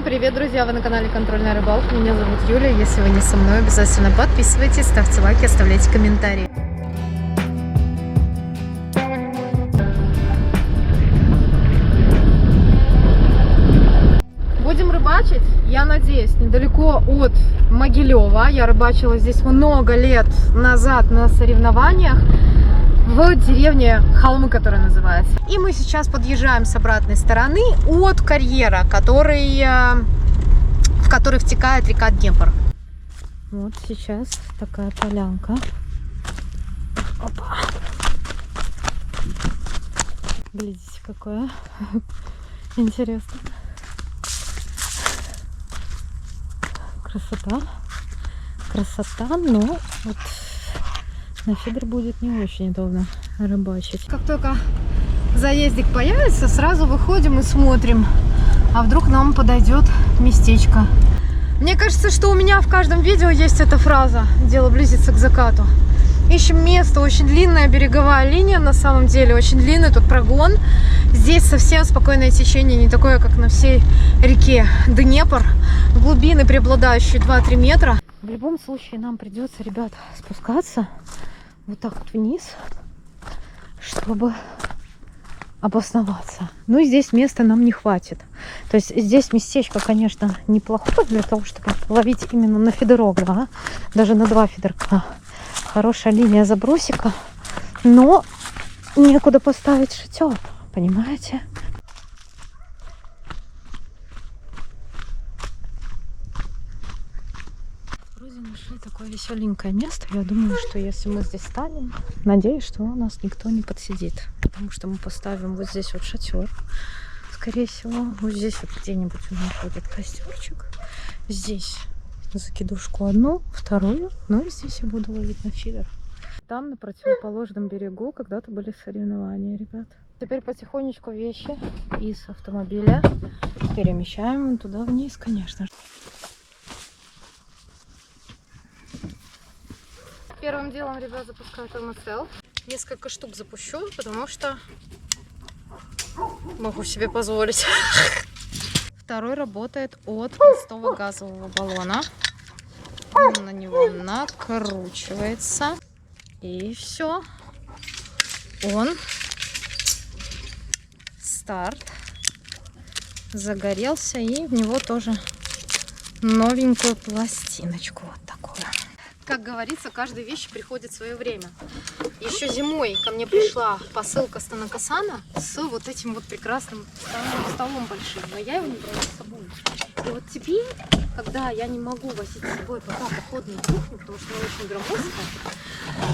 привет, друзья! Вы на канале Контрольная рыбалка. Меня зовут Юля. Если вы не со мной, обязательно подписывайтесь, ставьте лайки, оставляйте комментарии. Будем рыбачить, я надеюсь, недалеко от Могилева. Я рыбачила здесь много лет назад на соревнованиях в деревне Холмы, которая называется. И мы сейчас подъезжаем с обратной стороны от карьера, в который втекает река Днепр. Вот сейчас такая полянка. Опа. Глядите, какое интересно. Красота. Красота, но вот на фидер будет не очень удобно рыбачить. Как только заездик появится, сразу выходим и смотрим, а вдруг нам подойдет местечко. Мне кажется, что у меня в каждом видео есть эта фраза: дело близится к закату. Ищем место, очень длинная береговая линия, на самом деле, очень длинный тут прогон. Здесь совсем спокойное течение, не такое, как на всей реке Днепр. Глубины преобладающие 2-3 метра. В любом случае нам придется, ребят, спускаться вот так вот вниз, чтобы обосноваться. Ну и здесь места нам не хватит. То есть здесь местечко, конечно, неплохое для того, чтобы ловить именно на фидерок, да? Даже на 2 фидерка. Хорошая линия забросика, но некуда поставить шатер, понимаете? Вроде нашли такое веселенькое место. Я думаю, что если мы здесь станем, надеюсь, что у нас никто не подсидит. Потому что мы поставим вот здесь вот шатер. Скорее всего, вот здесь вот где-нибудь у нас будет костерчик. Здесь закидушку одну, вторую. Ну и здесь я буду ловить на фидер. Там, на противоположном берегу, когда-то были соревнования, ребят. Теперь потихонечку вещи из автомобиля перемещаем туда вниз, конечно. Первым делом, ребят, запускаю ТМСЛ. Несколько штук запущу, потому что могу себе позволить. Второй работает от простого газового баллона. На него накручивается. И все. Он. Старт. Загорелся. И в него тоже новенькую пластиночку. Вот такую. Как говорится, каждой вещи приходит свое время. Еще зимой ко мне пришла посылка с Танакасана с вот этим вот прекрасным столом большим. Но я его не брала с собой. И вот теперь, когда я не могу возить с собой пока походную кухню, потому что она очень громоздкая,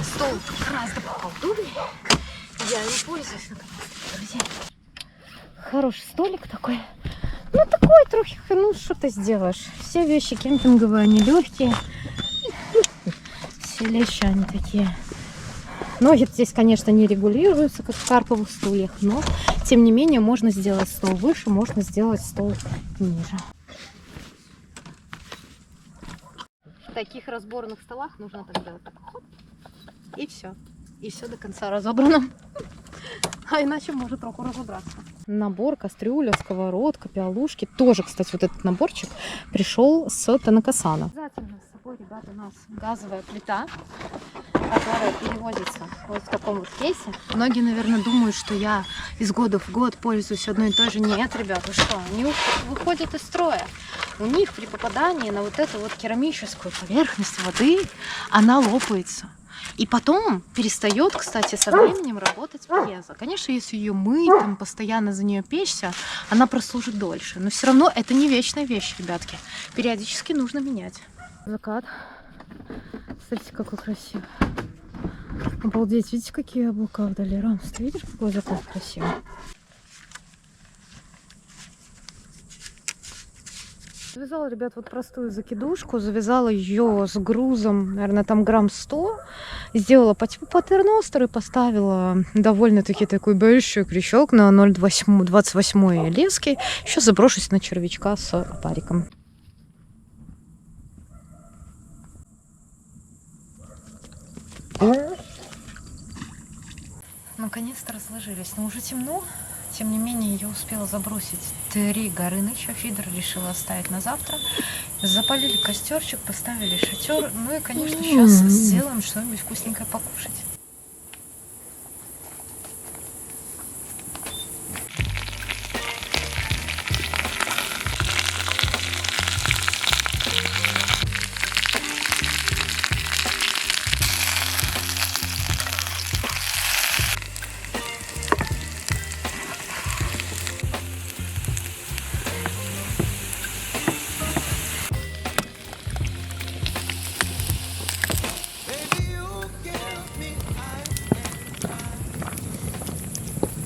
стол гораздо поудобнее, я им пользуюсь наконец-то, друзья. Хороший столик такой. Ну, такой трохи, ну, что ты сделаешь. Все вещи кемпинговые, они легкие. Все лещи они такие. Ноги здесь, конечно, не регулируются, как в карповых стульях, но, тем не менее, можно сделать стол выше, можно сделать стол ниже. В таких разборных столах нужно тогда вот так хоп, и все. И все до конца разобрано. А иначе может руку разобраться. Набор кастрюля, сковородка, пиалушки. Тоже, кстати, вот этот наборчик пришел с Танакасана. Обязательно с собой, ребята, у нас газовая плита, которая перевозится вот в таком вот кейсе. Многие, наверное, думают, что я из года в год пользуюсь одной и той же. Нет, ребята, что? Они выходят из строя. У них при попадании на вот эту вот керамическую поверхность воды она лопается. И потом перестает, кстати, со временем работать пьеза. Конечно, если ее мыть, там, постоянно за нее печься, она прослужит дольше. Но все равно это не вечная вещь, ребятки. Периодически нужно менять. Закат. Смотрите, какой красивый. Обалдеть, видите, какие облака вдали? Рамс, ты видишь, какой закат красивый? Завязала, ребят, вот простую закидушку. Завязала ее с грузом, наверное, там грамм 100. Сделала по типу паттерностер и поставила довольно-таки такой большой крючок на 0,28 лески. Сейчас заброшусь на червячка с опариком. Наконец-то разложились. Но уже темно. Тем не менее, я успела забросить 3 горыныча. Фидер решила оставить на завтра. Запалили костерчик, поставили шатер. Ну и, конечно, сейчас сделаем что-нибудь вкусненькое покушать.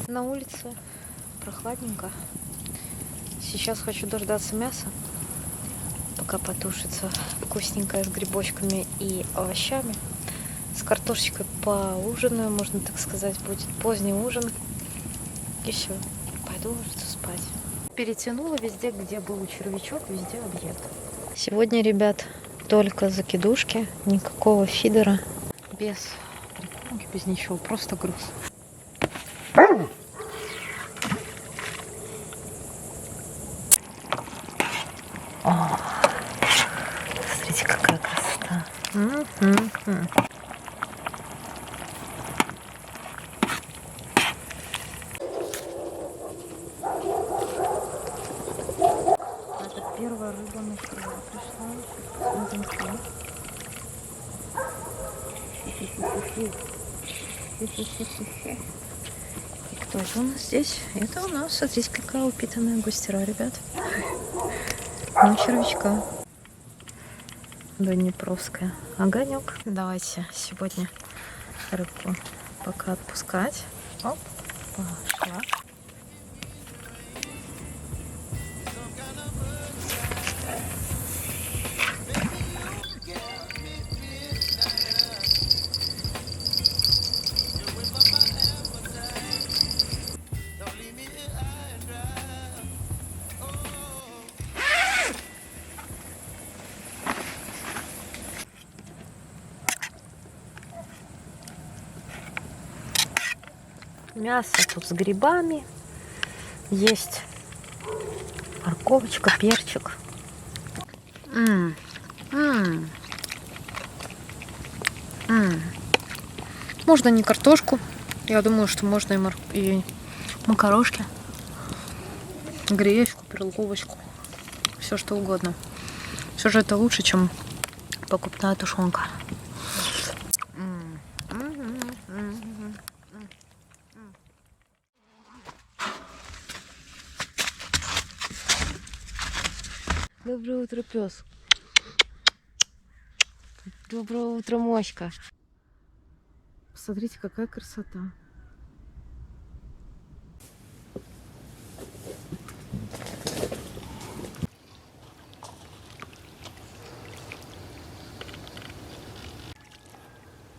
На улице прохладненько. Сейчас хочу дождаться мяса, пока потушится вкусненькое с грибочками и овощами. С картошечкой поужинаю, можно так сказать, будет поздний ужин. И все, пойду ложиться спать. Перетянула везде, где был червячок, везде объект. Сегодня, ребят, только закидушки, никакого фидера, без прикормки, без ничего, просто груз. О, смотрите, какая красота. Это первая рыба на крыло пришла. Посмотрим, и кто это у нас здесь? Это у нас, смотрите, какая упитанная густера, ребят. Ну, червячка. Днепровская. Огонек. Давайте сегодня рыбку пока отпускать. Оп, пошла. Мясо тут с грибами. Есть морковочка, перчик. Можно не картошку. Я думаю, что можно и макарошки. Гречку, перловочку. Все что угодно. Все же это лучше, чем покупная тушенка. Доброе утро, пес. Доброе утро, моська. Посмотрите, какая красота.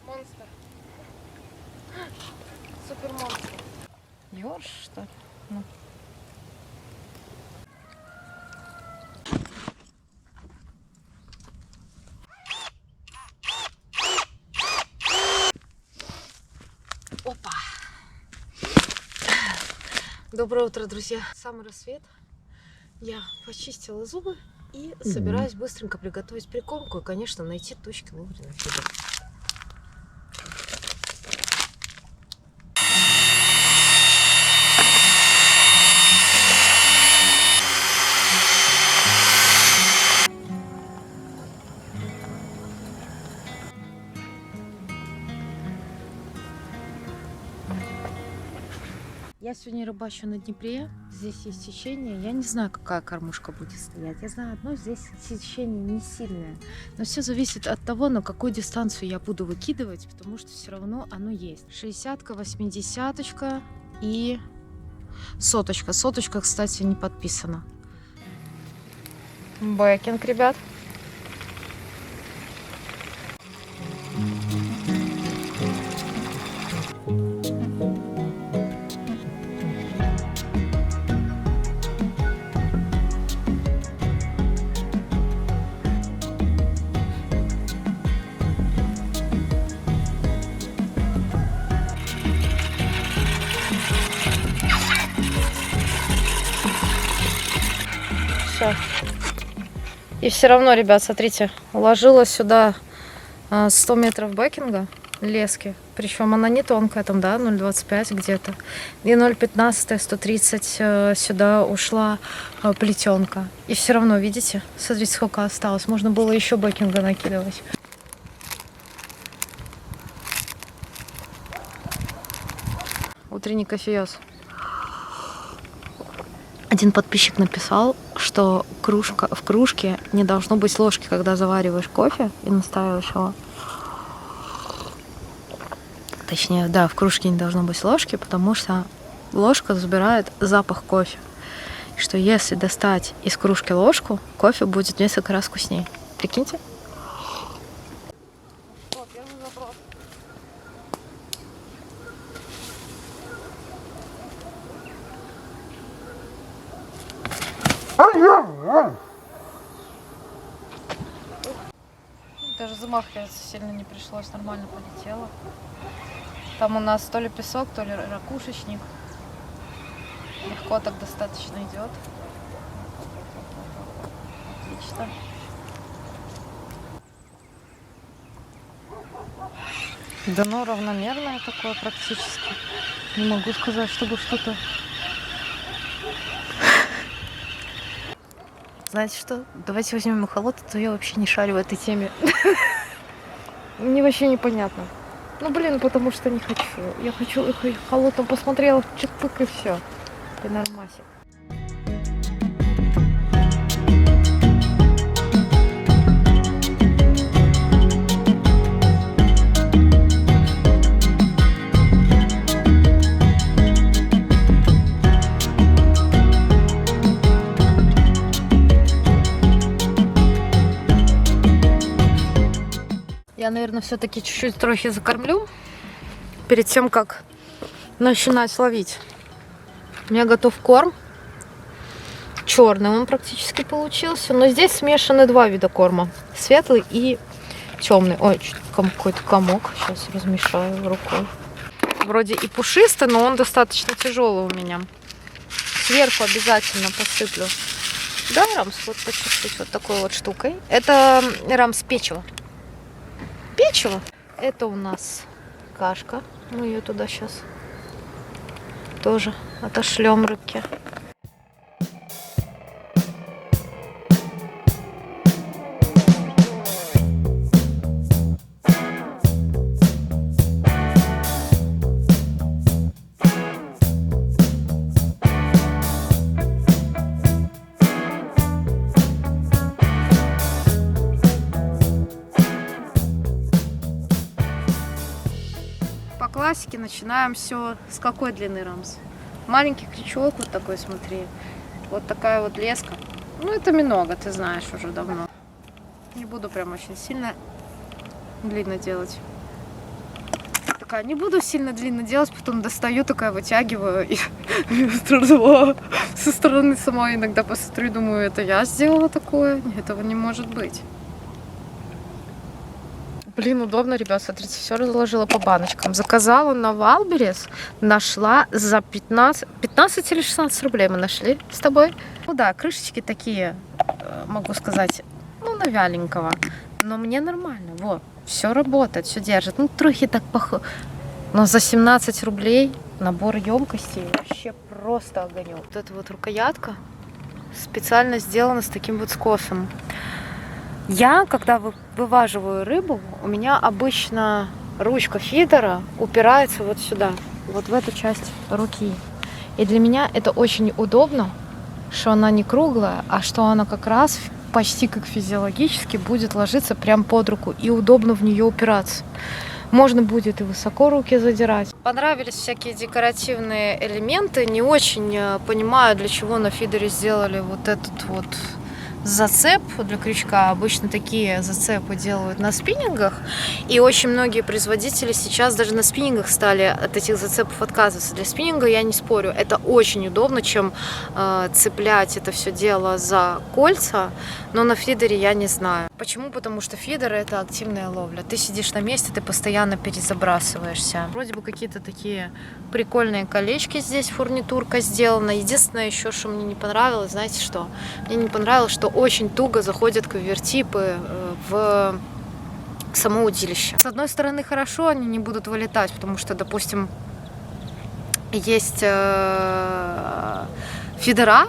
Монстр. Супер монстр. Ёрш, что ли? Ну. Опа! Доброе утро, друзья! Самый рассвет. Я почистила зубы и собираюсь быстренько приготовить прикормку и, конечно, найти точки вовремя. Я сегодня рыбачу на Днепре. Здесь есть течение. Я не знаю, какая кормушка будет стоять. Я знаю одно, здесь течение не сильное. Но все зависит от того, на какую дистанцию я буду выкидывать, потому что все равно оно есть. 60-ка, 80-очка и соточка. Соточка, кстати, не подписана. Бэкинг, ребят. все. И все равно, ребят, смотрите, уложила сюда 100 метров бэкинга лески. Причем она не тонкая, там, да, 0,25 где-то. И 0,15, 130 сюда ушла плетенка. И все равно, видите, смотрите, сколько осталось. Можно было еще бэкинга накидывать. Утренний кофеёс. Один подписчик написал, что в кружке не должно быть ложки, когда завариваешь кофе и настаиваешь его. Точнее, да, в кружке не должно быть ложки, потому что ложка забирает запах кофе. И что если достать из кружки ложку, кофе будет несколько раз вкуснее. Прикиньте. Первый вопрос. Даже замахиваться сильно не пришлось, нормально полетело. Там у нас то ли песок, то ли ракушечник. Легко так достаточно идет. Отлично. Дно равномерное такое практически. Не могу сказать, чтобы что-то... Знаете что? Давайте возьмем эхолот, а то я вообще не шарю в этой теме. Мне вообще непонятно. Ну блин, потому что не хочу. Я хочу эхолотом посмотрела, чик-пык и все. И нормасик. Я, наверное, все-таки чуть-чуть трохи закормлю перед тем, как начинать ловить. У меня готов корм. Черный он практически получился. Но здесь смешаны два вида корма. Светлый и темный. Ой, какой-то комок. Сейчас размешаю рукой. Вроде и пушистый, но он достаточно тяжелый у меня. Сверху обязательно посыплю. Да, рамс, вот по чуть-чуть вот такой вот штукой. Это рамс печива. Печево. Это у нас кашка. Мы ее туда сейчас тоже отошлем рыбке. По классике начинаем все с какой длины рамс? Маленький крючок вот такой, смотри. Вот такая вот леска. Ну это много, ты знаешь уже давно. Не буду прям очень сильно длинно делать. Такая, не буду сильно длинно делать, потом достаю, такая вытягиваю и со стороны сама иногда посмотрю, думаю, это я сделала такое? Этого не может быть. Блин, удобно, ребят, смотрите, все разложила по баночкам. Заказала на Валберес, нашла за 15 или 16 рублей мы нашли с тобой. Ну да, крышечки такие, могу сказать, ну, на вяленького. Но мне нормально, вот, все работает, все держит. Ну, трохи так похоже. Но за 17 рублей набор емкостей вообще просто огонек. Вот эта вот рукоятка специально сделана с таким вот скофем. Я, когда вываживаю рыбу, у меня обычно ручка фидера упирается вот сюда, вот в эту часть руки. И для меня это очень удобно, что она не круглая, а что она как раз почти как физиологически будет ложиться прям под руку и удобно в нее упираться. Можно будет и высоко руки задирать. Понравились всякие декоративные элементы. Не очень понимаю, для чего на фидере сделали вот этот вот зацеп для крючка. Обычно такие зацепы делают на спиннингах. И очень многие производители сейчас даже на спиннингах стали от этих зацепов отказываться. Для спиннинга я не спорю. Это очень удобно, чем цеплять это все дело за кольца. Но на фидере я не знаю. Почему? Потому что фидер — это активная ловля. Ты сидишь на месте, ты постоянно перезабрасываешься. Вроде бы какие-то такие прикольные колечки здесь, фурнитурка сделана. Единственное еще, что мне не понравилось, знаете что? Мне не понравилось, что очень туго заходят квивертипы в само удилище. С одной стороны, хорошо, они не будут вылетать, потому что, допустим, есть фидера,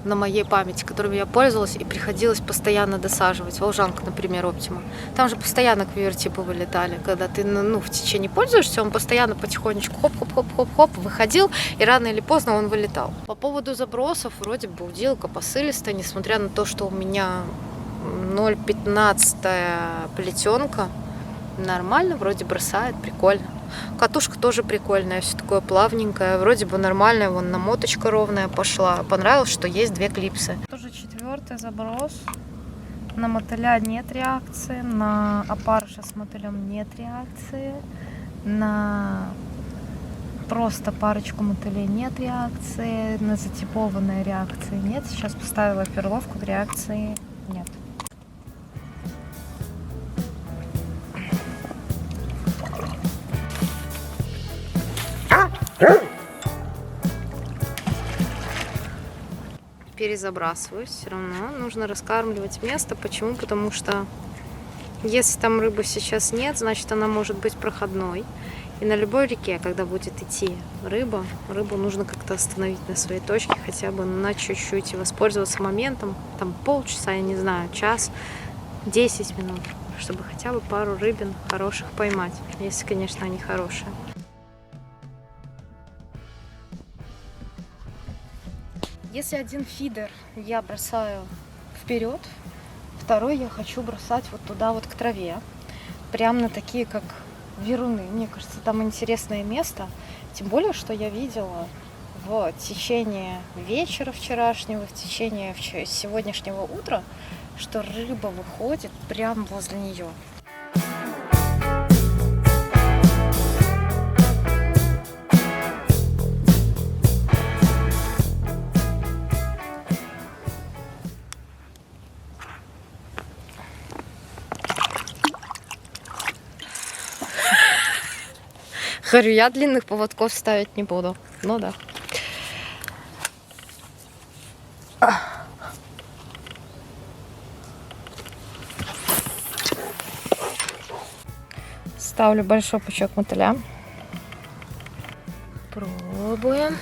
на моей памяти, которыми я пользовалась, и приходилось постоянно досаживать. Волжанка, например, Оптима. Там же постоянно квивертипы вылетали. Когда ты в течение пользуешься, он постоянно потихонечку хоп-хоп-хоп-хоп-хоп выходил, и рано или поздно он вылетал. По поводу забросов, вроде бы удилка посылистая, несмотря на то, что у меня 0,15 плетенка. Нормально, вроде бросает, прикольно. Катушка тоже прикольная, все такое плавненькое, вроде бы нормальная, вон намоточка ровная пошла. Понравилось, что есть 2 клипсы. Тоже 4-й заброс. На мотыля нет реакции, на опарыша с мотылем нет реакции, на просто парочку мотылей нет реакции, на затипованные реакции нет. Сейчас поставила перловку, реакции нет. Перезабрасываюсь, все равно нужно раскармливать место. Почему? Потому что если там рыбы сейчас нет, значит она может быть проходной. И на любой реке, когда будет идти рыбу нужно как-то остановить на своей точке, хотя бы на чуть-чуть, и воспользоваться моментом, там полчаса, я не знаю, час, 10 минут, чтобы хотя бы пару рыбин хороших поймать, если, конечно, они хорошие. Если один фидер я бросаю вперед, второй я хочу бросать вот туда вот к траве, прям на такие как вируны. Мне кажется, там интересное место, тем более, что я видела в течение вечера вчерашнего, в течение сегодняшнего утра, что рыба выходит прямо возле нее. Говорю, я длинных поводков ставить не буду. Ну да. Ставлю большой пучок мотыля. Пробуем.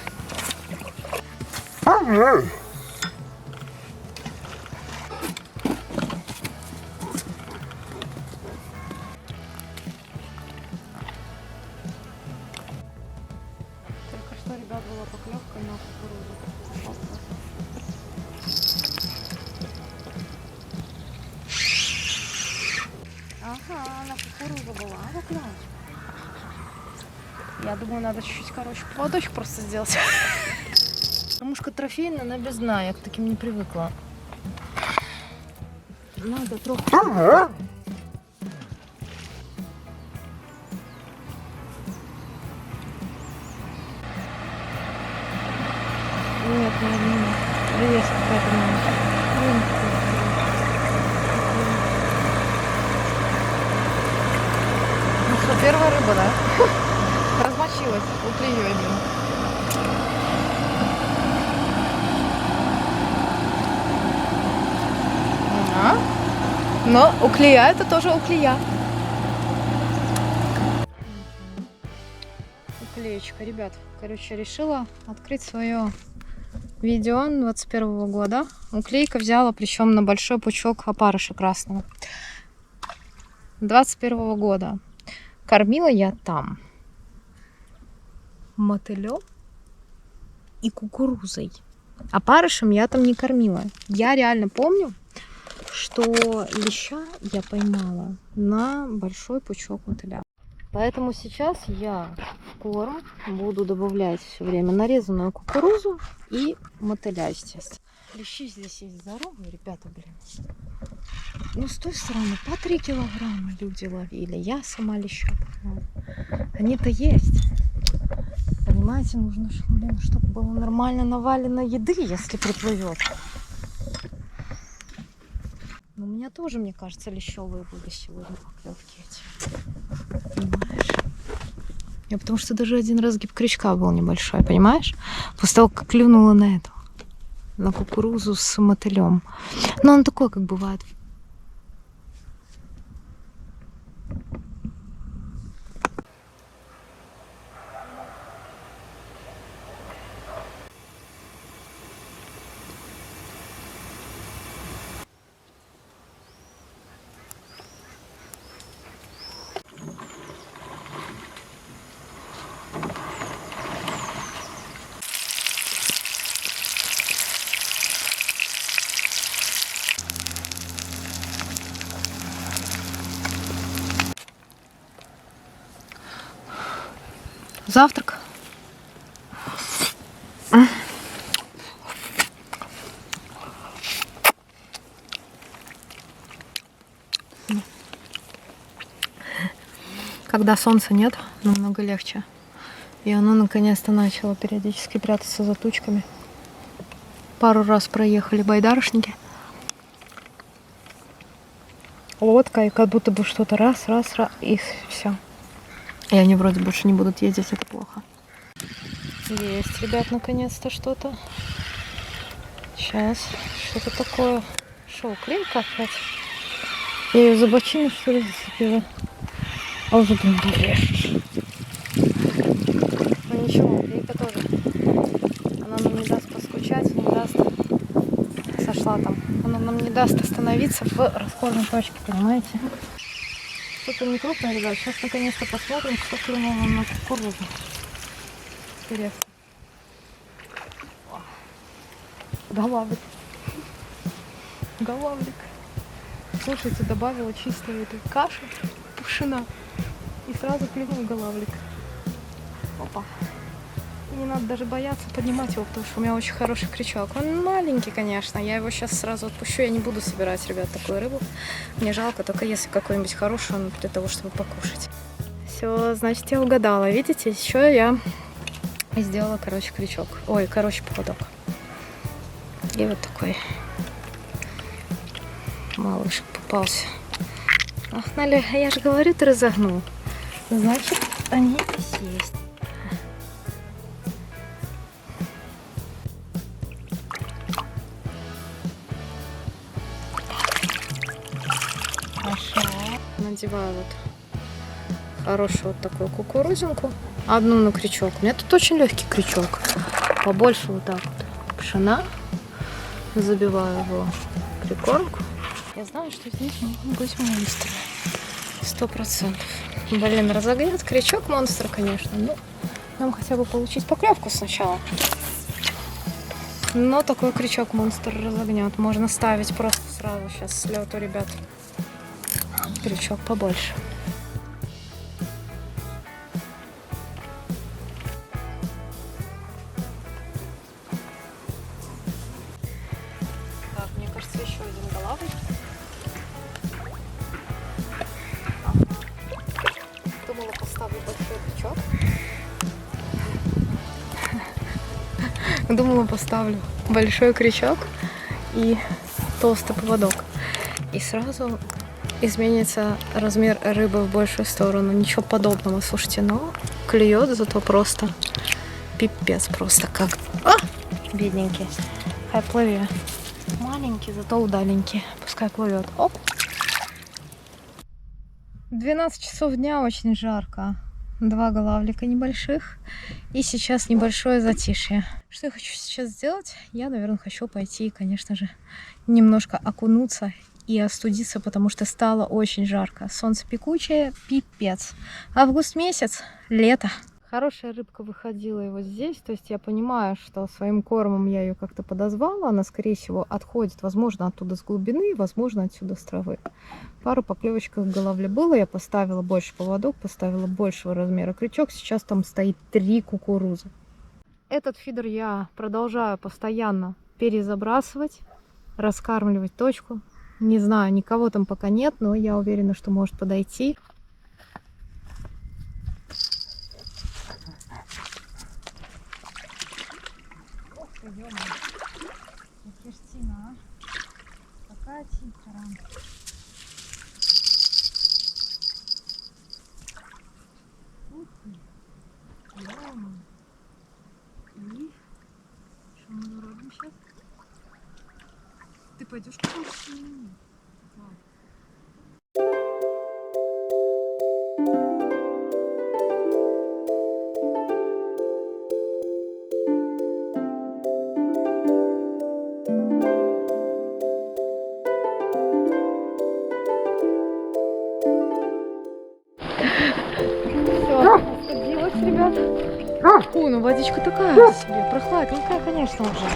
Ребят, была поклевка на кукурузу. Ага, на кукурузу была поклевка. Я думаю, надо чуть-чуть короче поводочек просто сделать. Мушка трофейная, она без дна, я к таким не привыкла. Надо трогать. Нет, нет. Привет, какая-то Ну что, первая рыба, да? Размочилась, уклеивай, блин. Но уклея это тоже уклея. Уклеечка, ребят. Короче, решила открыть свое видео 21 года. Уклейка взяла, причем на большой пучок опарыша красного. 21 года. Кормила я там мотылем и кукурузой. Опарышем я там не кормила. Я реально помню, что леща я поймала на большой пучок мотыля. Поэтому сейчас я в корм буду добавлять все время нарезанную кукурузу и мотыля, естественно. Клещи здесь есть здоровые, ребята, блин. Ну, с той стороны по 3 килограмма люди ловили. Я сама леща поймала. Они-то есть. Понимаете, нужно, блин, чтобы было нормально навалено еды, если приплывет. Но у меня тоже, мне кажется, лещевые были сегодня поклевки эти. Понимаешь? Я потому что даже один разгиб крючка был небольшой, понимаешь? После того, как клюнула на эту, на кукурузу с мотылем. Но он такой, как бывает. Завтрак. Когда солнца нет, намного легче. И оно наконец-то начало периодически прятаться за тучками. Пару раз проехали байдарочники. Лодка, и как будто бы что-то раз, и все. И они вроде больше не будут ездить, это плохо. Есть, ребят, наконец-то что-то. Сейчас, что-то такое. Шо, клейка опять? Я ее за бочину, что ли, зацепила? А уже думаю, режешь. Ну ничего, клейка тоже. Она нам не даст поскучать, не даст... Сошла там. Она нам не даст остановиться в расходной точке, понимаете? Что-то не крупное, ребят. Сейчас наконец-то посмотрим, что клюнул нам на кукурузу. Интересно. Голавлик. Голавлик. Слушайте, добавила чистой этой каши, пшена. И сразу клюнул голавлик. Опа. Не надо даже бояться поднимать его, потому что у меня очень хороший крючок. Он маленький, конечно. Я его сейчас сразу отпущу. Я не буду собирать, ребят, такую рыбу. Мне жалко, только если какой-нибудь хороший он для того, чтобы покушать. Все, значит, я угадала. Видите, еще я сделала, короче, крючок. Ой, короче, поводок. И вот такой малышек попался. Ах, Наля, я же говорю, ты разогнул. Значит, они здесь есть. Хорошо. Надеваю вот хорошую вот такую кукурузинку. Одну на крючок. У меня тут очень легкий крючок. Побольше вот так вот пшена. Забиваю его в прикормку. Я знаю, что здесь могут быть монстры. 100%. Блин, разогнет крючок монстра, конечно. Ну, нам хотя бы получить поклевку сначала. Но такой крючок монстр разогнет. Можно ставить просто сразу сейчас с лету, ребят. Крючок побольше. Так, мне кажется, еще один голавлик. Думала, поставлю большой крючок. Думала, поставлю большой крючок и толстый поводок. И сразу изменится размер рыбы в большую сторону. Ничего подобного, слушайте, но клюет зато просто пипец, просто как... А! Бедненький. Хай плыви. Маленький, зато удаленький. Пускай плывет. Оп! 12 часов дня, очень жарко. 2 голавлика небольших. И сейчас небольшое затишье. Что я хочу сейчас сделать? Я, наверное, хочу пойти, конечно же, немножко окунуться и остудиться, потому что стало очень жарко. Солнце пекучее, пипец. Август месяц, лето. Хорошая рыбка выходила и вот здесь, то есть я понимаю, что своим кормом я ее как-то подозвала, она, скорее всего, отходит, возможно, оттуда с глубины, возможно, отсюда с травы. Пару поклевочков в головле было, я поставила больше поводок, поставила большего размера крючок, сейчас там стоит 3 кукурузы. Этот фидер я продолжаю постоянно перезабрасывать, раскармливать точку. Не знаю, никого там пока нет, но я уверена, что может подойти. Какая птица. Ух ты. И что мы робим сейчас? Ты пойдешь куда-то с ними? Все, остудилась, ребят. Фу, ну водичка такая себе, прохладненькая, конечно, уже.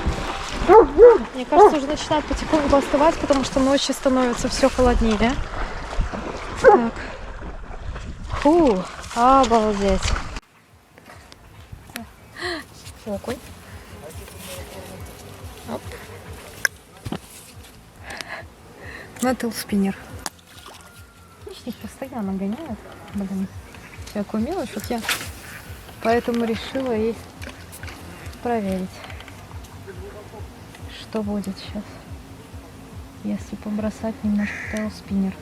Мне кажется, уже начинает потихоньку остывать, потому что ночью становится все холоднее. Так. Фу, обалдеть. Окунь. Оп. Metal спиннер. Хищник постоянно гоняет. Блин, всякую мелочь. Вот я поэтому решила и проверить, что будет сейчас, если побросать немножко tail спиннер.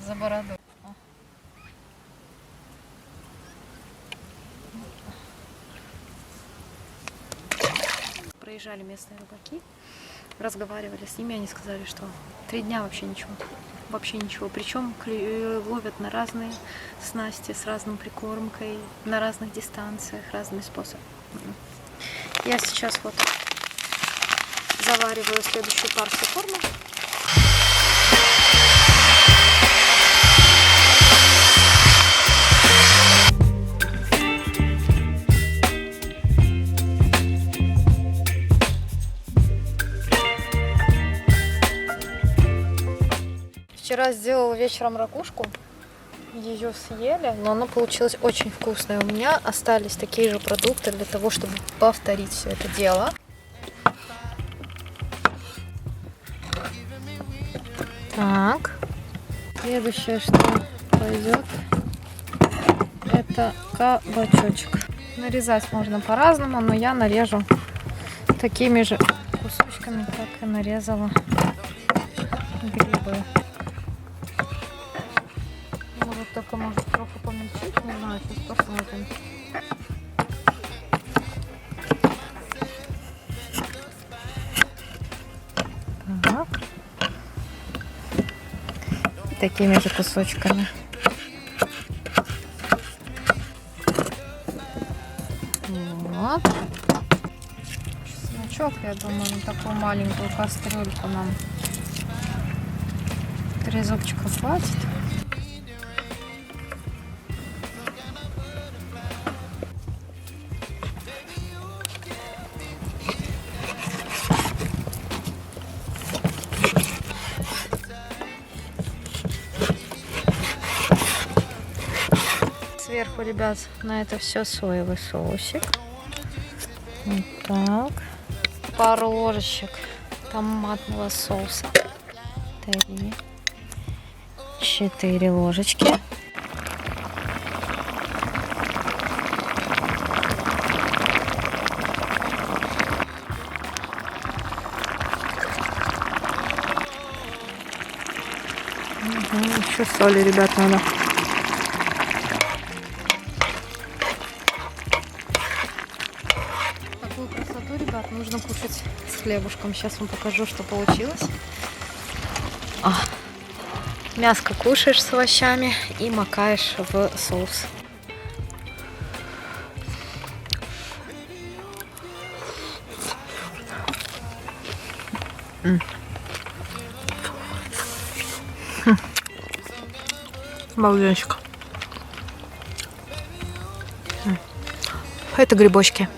За бороду. Проезжали местные рыбаки, разговаривали с ними, они сказали, что 3 дня вообще ничего. Вообще ничего. Причем ловят на разные снасти, с разной прикормкой, на разных дистанциях, разный способ. Я сейчас вот завариваю следующую партию корма. Вчера сделала вечером ракушку, ее съели, но она получилась очень вкусная. У меня остались такие же продукты для того, чтобы повторить все это дело. Так, следующее, что пойдет, это кабачочек. Нарезать можно по-разному, но я нарежу такими же кусочками, как и нарезала грибы. Только может трохи помельчить, не знаю, сейчас посмотрим. Так. И такими же кусочками. Вот. Чесночок, я думаю, на такую маленькую кастрюльку нам 3 зубчика хватит. Сверху, ребят, на это все соевый соусик. Вот так. Пару ложечек томатного соуса. 3, 4 ложечки. Еще соли, ребят, надо. Такую красоту, ребят, нужно кушать с хлебушком. Сейчас вам покажу, что получилось. Мяско кушаешь с овощами и макаешь в соус. Обалденчик. Это грибочки.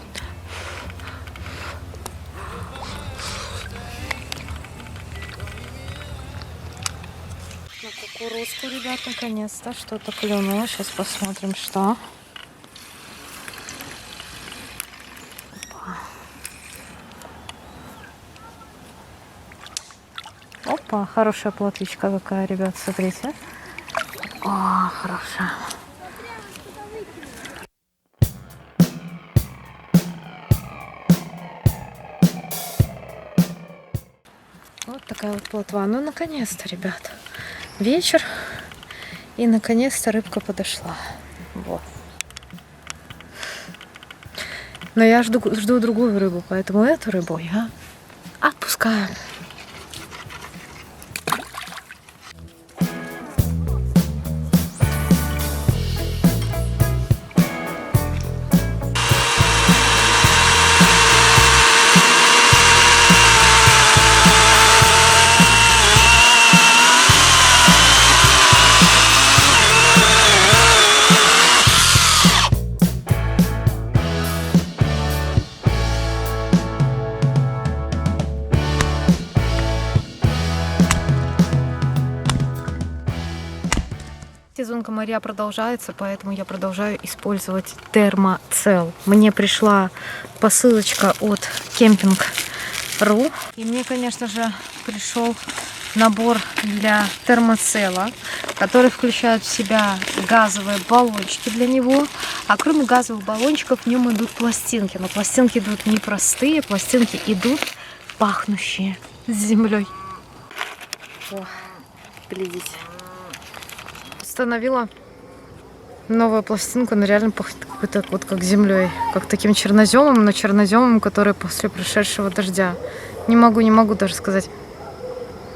На кукурузку, ребят, наконец-то что-то клюнуло. Сейчас посмотрим, что. Опа, хорошая плотвичка какая, ребят, смотрите. О, хорошая. Вот такая вот плотва. Ну, наконец-то, ребят. Вечер. И, наконец-то, рыбка подошла. Вот. Но я жду другую рыбу, поэтому эту рыбу я отпускаю. Сезон комарья продолжается, поэтому я продолжаю использовать термоцел. Мне пришла посылочка от Camping.ru. И мне, конечно же, пришел набор для термоцела, который включает в себя газовые баллончики для него. А кроме газовых баллончиков в нем идут пластинки. Но пластинки идут не простые, пластинки идут пахнущие с землей. О, глядите. Установила новую пластинку, но реально пахнет какой-то вот как землей, как таким черноземом, но черноземом, который после прошедшего дождя. Не могу даже сказать.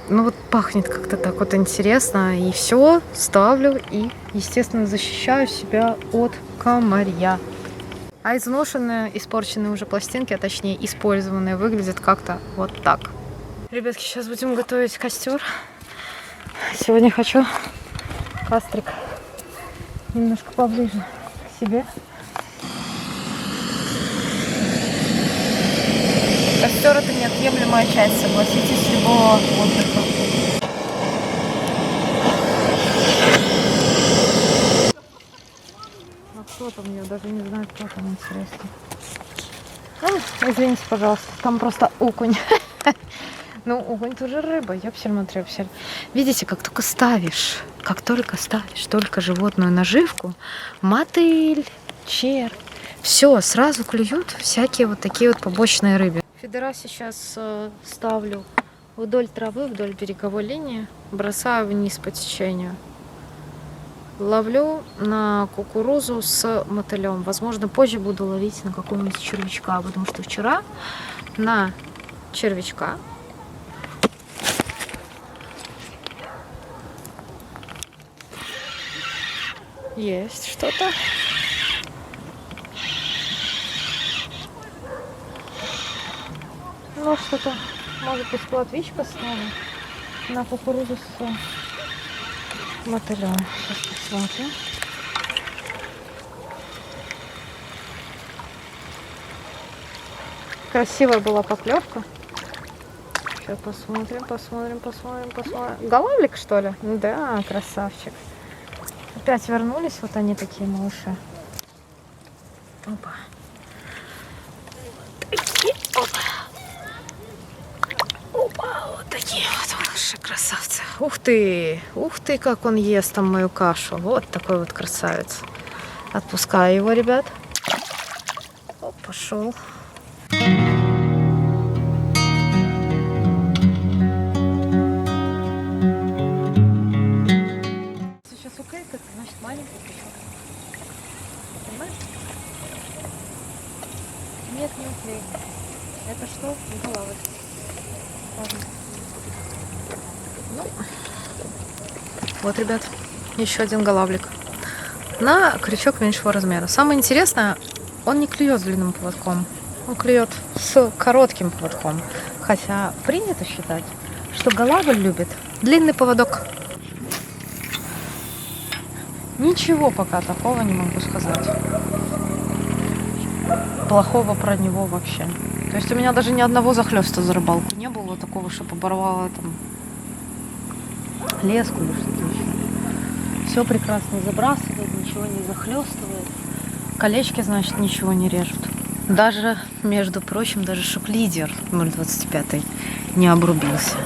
Ну вот пахнет как-то так вот интересно. И все, ставлю и, естественно, защищаю себя от комарья. А изношенные, испорченные уже пластинки, а точнее использованные, выглядят как-то вот так. Ребятки, сейчас будем готовить костер. Сегодня хочу кастрик немножко поближе к себе. Костер — это неотъемлемая часть, согласитесь, любого отдыха. А кто там? Я даже не знаю, кто там, интересно. Извините, пожалуйста, там просто окунь. Ну, окунь тоже рыба, ёпсель-матрёпсель. Видите, как только ставишь, только животную наживку, мотыль, червь, все, сразу клюют всякие вот такие вот побочные рыбы. Фидера сейчас ставлю вдоль травы, вдоль береговой линии, бросаю вниз по течению. Ловлю на кукурузу с мотылем. Возможно, позже буду ловить на какого-нибудь червячка, потому что вчера на червячка есть что-то. Ну, что-то, может быть, плотвичка снова на кукурузу с мотылем. Сейчас посмотрим. Красивая была поклевка. Сейчас посмотрим. Голавлик, что ли? Да, красавчик. Опять вернулись, вот они такие малыши. Опа. Такие, опа, вот такие вот малыши, красавцы. Ух ты, как он ест там мою кашу. Вот такой вот красавец. Отпускаю его, ребят. Оп, пошел. Значит, маленький крючок. Понимаешь? Нет, не уклей. Это что? Головы. Ну. Вот, ребят, еще один голавлик. На крючок меньшего размера. Самое интересное, он не клюет с длинным поводком. Он клюет с коротким поводком. Хотя принято считать, что голавль любит длинный поводок. Ничего пока такого не могу сказать. плохого про него вообще. То есть у меня даже ни одного захлёста за рыбалку не было такого, чтобы оборвало там леску или что-то еще. Все прекрасно забрасывает, ничего не захлестывает. Колечки, значит, ничего не режут. Даже, между прочим, даже шок-лидер 0,25 не обрубился.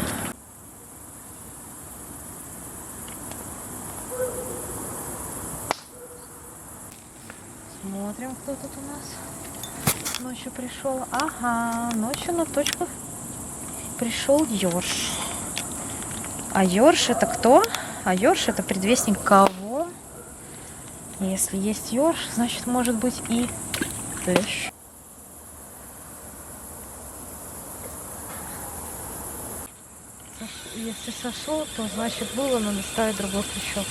Смотрим, кто тут у нас ночью пришел. Ага, ночью на точку пришел ёрш. А ёрш это кто? А ёрш это предвестник кого? Если есть ёрш, значит может быть и лещ. Если сошло, то значит было, надо ставить другой крючок.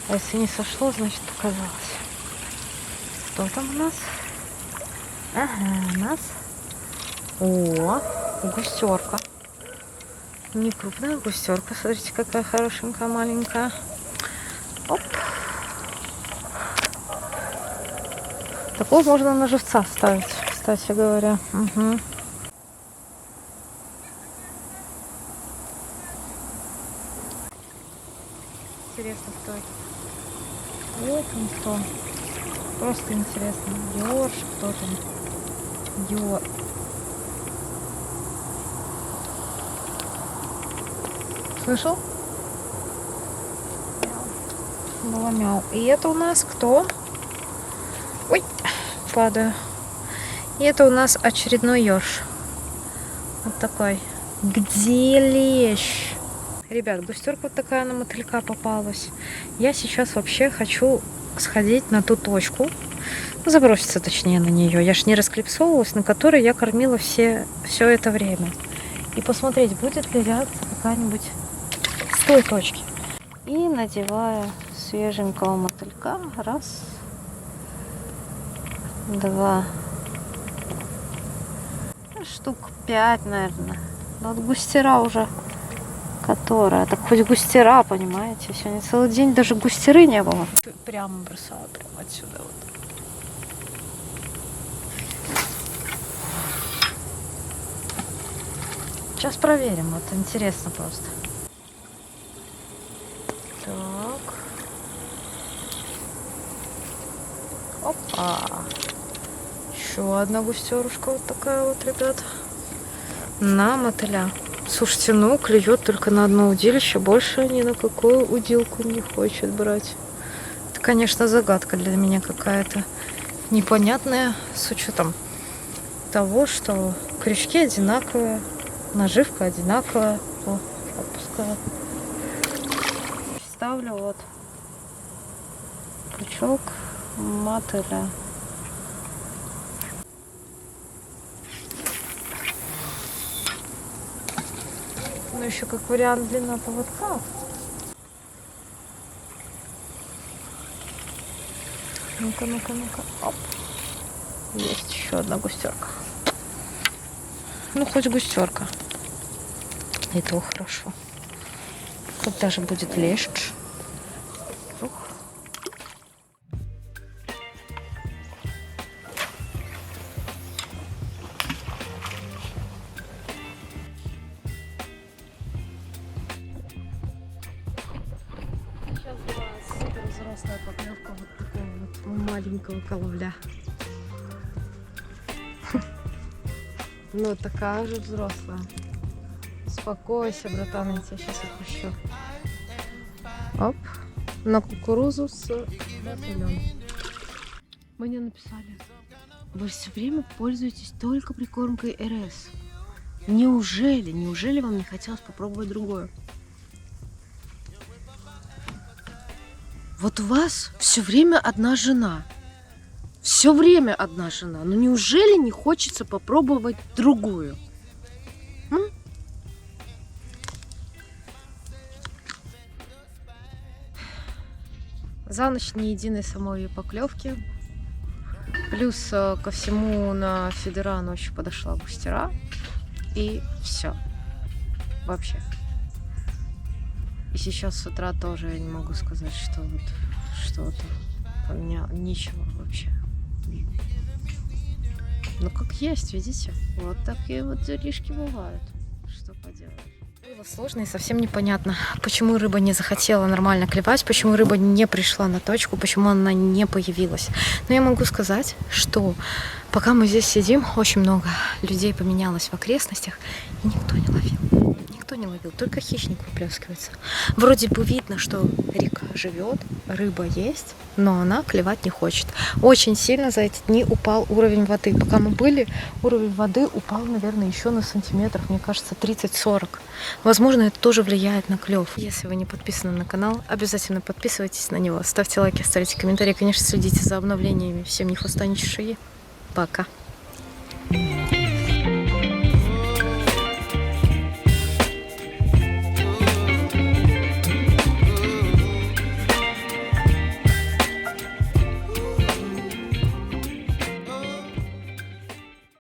А если не сошло, значит показалось. Что там у нас? Ага, у нас. О, густерка. Не крупная густерка. Смотрите, какая хорошенькая, маленькая. Оп. Такого можно на живца ставить, кстати говоря. Угу. Интересно, кто это? Вот он кто. Просто интересно. Ёрш, кто там? Ёр. Слышал? Было мяу. И это у нас кто? Ой, падаю. И это у нас очередной ёрш. Вот такой. Где лещ? Ребят, густерка вот такая на мотылька попалась. Я сейчас вообще хочу сходить на ту точку, заброситься точнее на нее. Я ж не расклипсовывалась, на которой я кормила все это время. И посмотреть, будет ли реакция какая-нибудь с той точки. И надеваю свеженького мотылька. Раз, два, штук 5, наверное. Вот густера уже. Которая, так хоть густера, понимаете, сегодня целый день даже густеры не было. Прямо бросала, прямо отсюда вот. Сейчас проверим, вот интересно просто. Так. Опа. Еще одна густерушка вот такая вот, ребят. На мотыля. Слушайте, ну клюет только на одно удилище, больше ни на какую удилку не хочет брать. Это, конечно, загадка для меня какая-то непонятная, с учетом того, что крючки одинаковые, наживка одинаковая. О, отпускаю. Ставлю вот крючок мотыля. Ну, еще как вариант длина поводка. Ну-ка, ну-ка, ну-ка. Оп. Есть еще одна густерка. Ну, хоть густерка. И то хорошо. Когда же будет лещ? Ух. Сейчас была супер взрослая поклевка вот такого вот маленького коловля. Ну, такая уже взрослая. Успокойся, братан, я тебя сейчас отпущу. Оп, на кукурузу с мотылем. Мне написали: вы все время пользуетесь только прикормкой РС. Неужели вам не хотелось попробовать другое? Вот у вас все время одна жена. Все время одна жена. Но неужели не хочется попробовать другую? За ночь ни единой самой поклевки. Плюс ко всему на фидера ночью подошла густера. И все. Вообще. И сейчас с утра тоже я не могу сказать, что вот что-то. У меня ничего вообще. Ну, как есть, видите? Вот такие вот делишки бывают. Что поделать? Было сложно и совсем непонятно, почему рыба не захотела нормально клевать, почему рыба не пришла на точку, почему она не появилась. Но я могу сказать, что пока мы здесь сидим, очень много людей поменялось в окрестностях, и никто не ловил. Никто не ловил, только хищник выплескивается. Вроде бы видно, что река живет, рыба есть, но она клевать не хочет. Очень сильно за эти дни упал уровень воды. Пока мы были, уровень воды упал, наверное, еще на сантиметров, мне кажется, 30-40. Возможно, это тоже влияет на клев. Если вы не подписаны на канал, обязательно подписывайтесь на него. Ставьте лайки, оставляйте комментарии. Конечно, следите за обновлениями. Всем ни хвоста, ни чешуи. Пока.